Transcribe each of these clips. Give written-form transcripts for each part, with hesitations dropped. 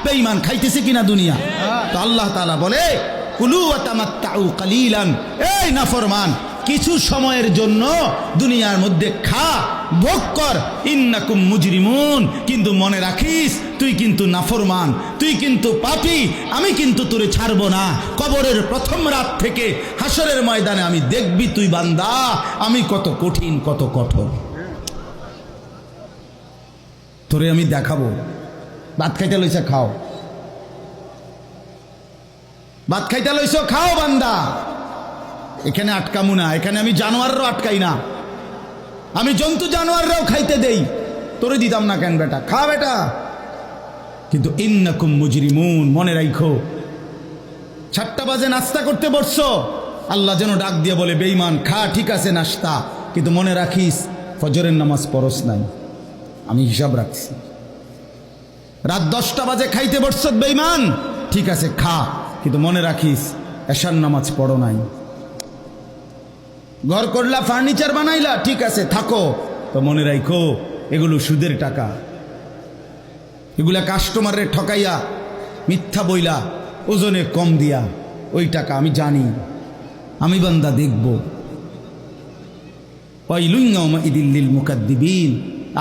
বেঈমান খাইতেছে কিনা দুনিয়া? তো আল্লাহ তাআলা বলে কুলু ওয়া তামাত্তাউ কালিলান, এই নাফরমান কিছু সময়ের জন্য দুনিয়ার মধ্যে খা, ভোগ কর, ইন্নাকুম মুজরিমুন, কিন্তু মনে রাখিস তুই কিন্তু নাফরমান, তুই কিন্তু পাপী, আমি কিন্তু তোরে ছাড়বো না। কবরের প্রথম রাত থেকে হাসরের ময়দানে আমি দেখবি তুই বান্দা আমি কত কঠিন কত কঠোর, তোরে আমি দেখাবো। ভাত খাইতে লইছে খাও, ভাত খাইতে লইছ খাও বান্দা, এখানে আটকামু না, এখানে আমি জানোয়াররাও আটকাই না, আমি জন্তু জানোয়াররাও খাইতে দেই, তোরে দিতাম না কেন বেটা, খা বেটা। কিন্তু ইন্নাকুম মুজরিমুন, মনে রাখো 7টা বাজে নাস্তা করতে বসছো, আল্লাহ যেন ডাক দিয়ে বলে বেঈমান খা, ঠিক আছে নাস্তা, কিন্তু মনে রাখিস ফজরের নামাজ পড়স নাই, আমি হিসাব রাখছি। রাত 10টা বাজে খাইতে বসছ বেঈমান, ঠিক আছে খা, কিন্তু মনে রাখিস এশার নামাজ পড়ো নাই। ঘর করলা, ফার্নিচার বানাইলা, ঠিক আছে থাকো, তো মনে রাখো এগুলো সুদের টাকা, এগুলা কাস্টমারের ঠকাইয়া মিথ্যা বইলা ওজনে কম দিয়া ওই টাকা আমি জানি, আমি বান্দা দেখব। ওয়াইলুন ইয়াউমাইযিল লিল মুকাদ্দিবিন,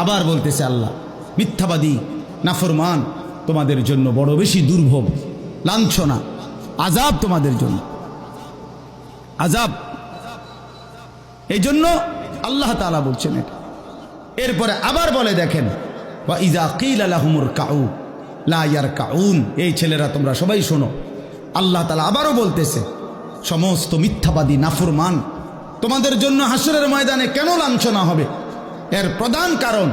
আবার বলতেছে আল্লাহ মিথ্যাবাদী নাফরমান তোমাদের জন্য বড় বেশি দুর্ভোগ, লাঞ্ছনা, আযাব তোমাদের জন্য, আযাব। এই জন্য আল্লাহ তাআলা বলছেন এটা। এরপরে আবার বলে দেখেন ওয়া ইযা কিলা লাহুমুর কাউ লা ইয়ারকাউন, এই ছেলেরা তোমরা সবাই শোনো, আল্লাহ তাআলা আবারও বলতেছে সমস্ত মিথ্যাবাদী নাফরমান তোমাদের জন্য হাসরের ময়দানে কেন লাঞ্ছনা হবে, এর প্রধান কারণ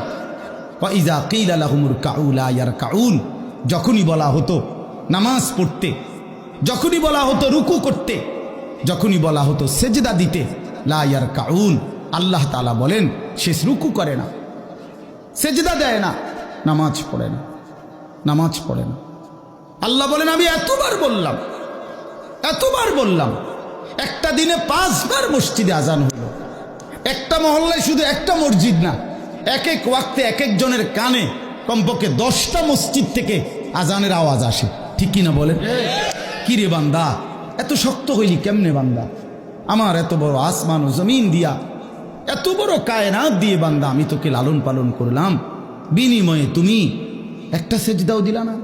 ওয়া ইযা কিলা লাহুমুর কাউ লা ইয়ারকাউন, যখনই বলা হতো নামাজ পড়তে, যখনই বলা হতো রুকু করতে, যখনই বলা হতো সেজদা দিতে, লা ইয়ারকাউন, আল্লাহ তাআলা বলেন সে রুকু করে না, সেজদা দেয় না, নামাজ পড়ে না, নামাজ পড়ে না। আল্লাহ বলেন আমি এতবার বললাম, এতবার বললাম, একটা দিনে 5 বার মসজিদে আজান হইল, একটা মহল্লায় শুধু একটা মসজিদ না, এক এক ওয়াক্তে এক একজনের কানে কমপক্ষে 10টা মসজিদ থেকে আজানের আওয়াজ আসে, ঠিক কিনা বলেন? কি রে বান্দা এত শক্ত হইলি কেমনে বান্দা, আমার এত বড় আসমান ও জমিন দিয়া, এত বড় কায়নাত দিয়ে বান্দা আমি তোকে লালন পালন করলাম, বিনিময়ে তুমি একটা সেজদাও দিলা না।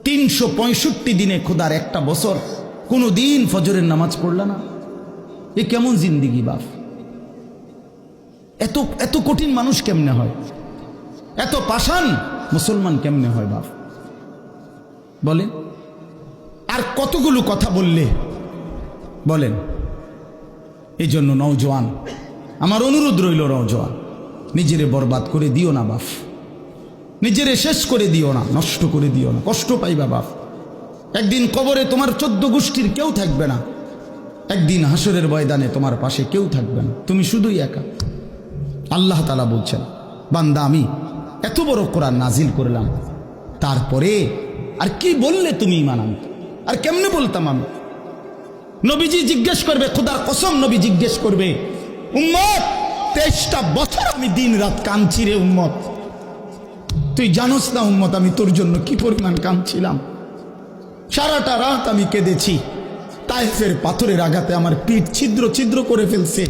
365 দিনে খোদার একটা বছর কোনো দিন ফজরের নামাজ পড়লা না, এ কেমন জিন্দিগি বাপ? এত এত কঠিন মানুষ কেমনে হয়, এত পাষাণ মুসলমান কেমনে হয় বাপ বলেন? আর কতগুলো কথা বললে বলেন? এই জন্য নওজোয়ান আমার অনুরোধ রইল, নওজোয়ান নিজেরে বরবাদ করে দিও না বাপ, নিজেরে শেষ করে দিও না, নষ্ট করে দিও না, কষ্ট পাইবা বাপ। একদিন কবরে তোমার 14 গোষ্ঠীর কেউ থাকবে না, একদিন হাসরের ময়দানে তোমার পাশে কেউ থাকবে না, তুমি শুধুই একা। আল্লাহ তাআলা বলছেন বান্দা আমি এত বড় কোরআন নাজিল করলাম, তারপরে আর কি বললে তুমি ঈমান আনতে, আর কেমনে বলতাম আমি? নবীজি জিজ্ঞেস করবে, খোদার কসম নবী জিজ্ঞেস করবে, উম্মত 23টা বছর আমি দিন রাত কাঁদছি রে উম্মত, তুই জানোস না উম্মত আমি তোর জন্য কি পরিমাণ কাঁদছিলাম, সারাটা রাত আমি কেঁদেছি, তায়েফের পাথরের আঘাতে আমার পিঠ ছিদ্র ছিদ্র করে ফেলছে,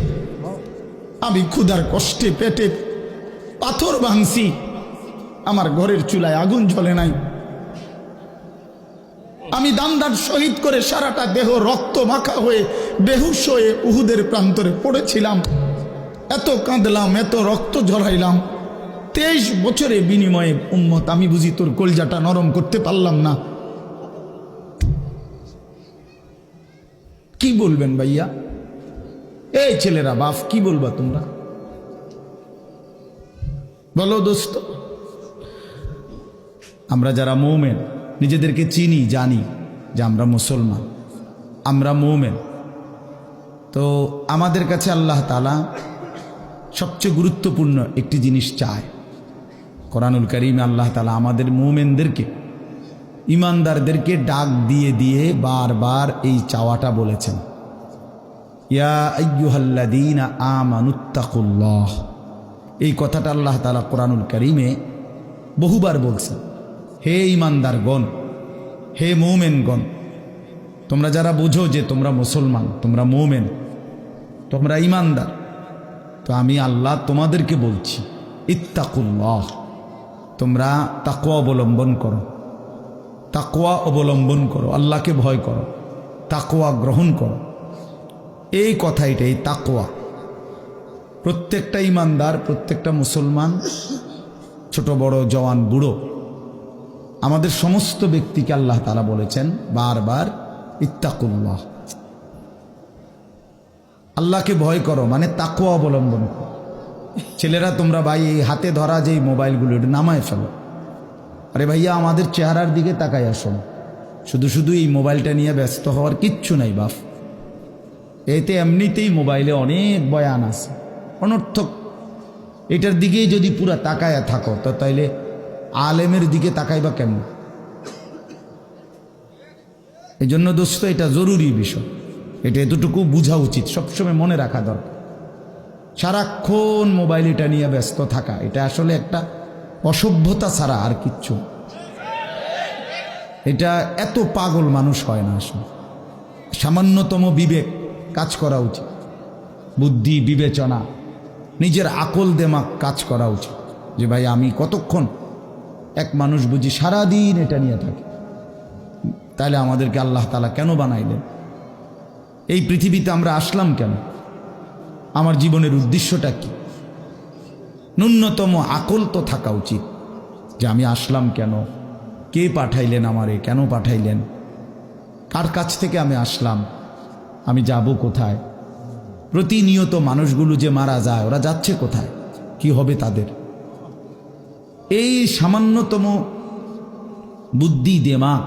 আমি ক্ষুধার কষ্টে পেটে পাথর ভাঙছি, আমার ঘরের চুলায় আগুন জ্বলে নাই, আমি দামদার শহীদ করে সারাটা দেহ রক্ত মাখা হয়ে বেহুশ হয়ে উহুদের প্রান্তরে পড়েছিলাম, এত কাঁদলাম, এত রক্ত ঝরাইলাম, 23 বছরের বিনিময়ে উম্মত আমি বুঝি তোর কলজাটা নরম করতে পারলাম না। কি বলবেন ভাইয়া? এই ছেলেরা বাপ কি বলবা তোমরা বলো দোস্ত? আমরা যারা মুমিন নিজেদেরকে চিনি, জানি যে আমরা মুসলমান, আমরা মুমিন, তো আমাদের কাছে আল্লাহ তাআলা সবচেয়ে গুরুত্বপূর্ণ একটি জিনিস চায়। কোরআনুল কারীমে আল্লাহ তাআলা আমাদের মুমিনদেরকে, ইমানদারদেরকে ডাক দিয়ে দিয়ে বারবার এই চাওয়াটা বলেছেন, ইয়া আইয়ুহাল্লাযীনা আমানুত্তাকুল্লাহ। এই কথাটা আল্লাহ তাআলা কোরআনুল কারীমে বহুবার বলছেন, হে ঈমানদারগণ, হে মুমিনগণ, তোমরা যারা বুঝো যে তোমরা মুসলমান, তোমরা মুমিন, তোমরা ঈমানদার, তো আমি আল্লাহ তোমাদেরকে বলছি, ইত্তাকুল্লাহ, তোমরা তাকওয়া অবলম্বন করো, তাকওয়া অবলম্বন করো, আল্লাহকে ভয় করো, তাকওয়া গ্রহণ করো। এই কথা, এই তাকওয়া প্রত্যেকটা ঈমানদার, প্রত্যেকটা মুসলমান, ছোট বড়, জওয়ান বুড়ো, আমাদের সমস্ত ব্যক্তিকে আল্লাহ তাআলা বলেছেন বারবার, ইত্তাকুল্লাহ, আল্লাহকে ভয় করো, মানে তাকওয়া অবলম্বন করো। ছেলেরা তোমরা ভাই এই হাতে ধরা যে মোবাইলগুলো এটা নামায় ফেলো। আরে ভাইয়া, আমাদের চেহারার দিকে তাকাই আসুন, শুধু শুধু এই মোবাইলটা নিয়ে ব্যস্ত হওয়ার কিচ্ছু নাই বাপ। এতে এমনিতেই মোবাইলে অনেক বয়ান আছে অনর্থক, এটার দিকেই যদি পুরা তাকায়া থাকো তো তাইলে আলেমের দিকে তাকাইবা কেমন? এই জন্য দোস্ত, এটা জরুরি বিষয়, এটা এতটুকু বোঝা উচিত, সবসময় মনে রাখা দরকার। সারাক্ষণ মোবাইল এটা নিয়ে ব্যস্ত থাকা, এটা আসলে একটা অসভ্যতা ছাড়া আর কিচ্ছু। এটা এত পাগল মানুষ হয় না আসলে। সামান্যতম বিবেক কাজ করা উচিত, বুদ্ধি বিবেচনা, নিজের আকল দেমাগ কাজ করা উচিত, যে ভাই আমি কতক্ষণ, এক মানুষ বুঝি সারাদিন এটা নিয়ে থাকে, তাহলে আমাদেরকে আল্লাহ তাআলা কেন বানাইলেন? এই পৃথিবীতে আমরা আসলাম কেন? আমার জীবনের উদ্দেশ্যটা কি? ন্যূনতম আকল তো থাকা উচিত যে আমি আসলাম কেন, কে পাঠাইলেন আমারে, কেন পাঠাইলেন, কার কাছ থেকে আমি আসলাম, আমি যাব কোথায়। প্রতিনিয়ত মানুষগুলো যে মারা যায়, ওরা যাচ্ছে কোথায়, কি হবে তাদের? এই সামান্যতম বুদ্ধি দেমাগ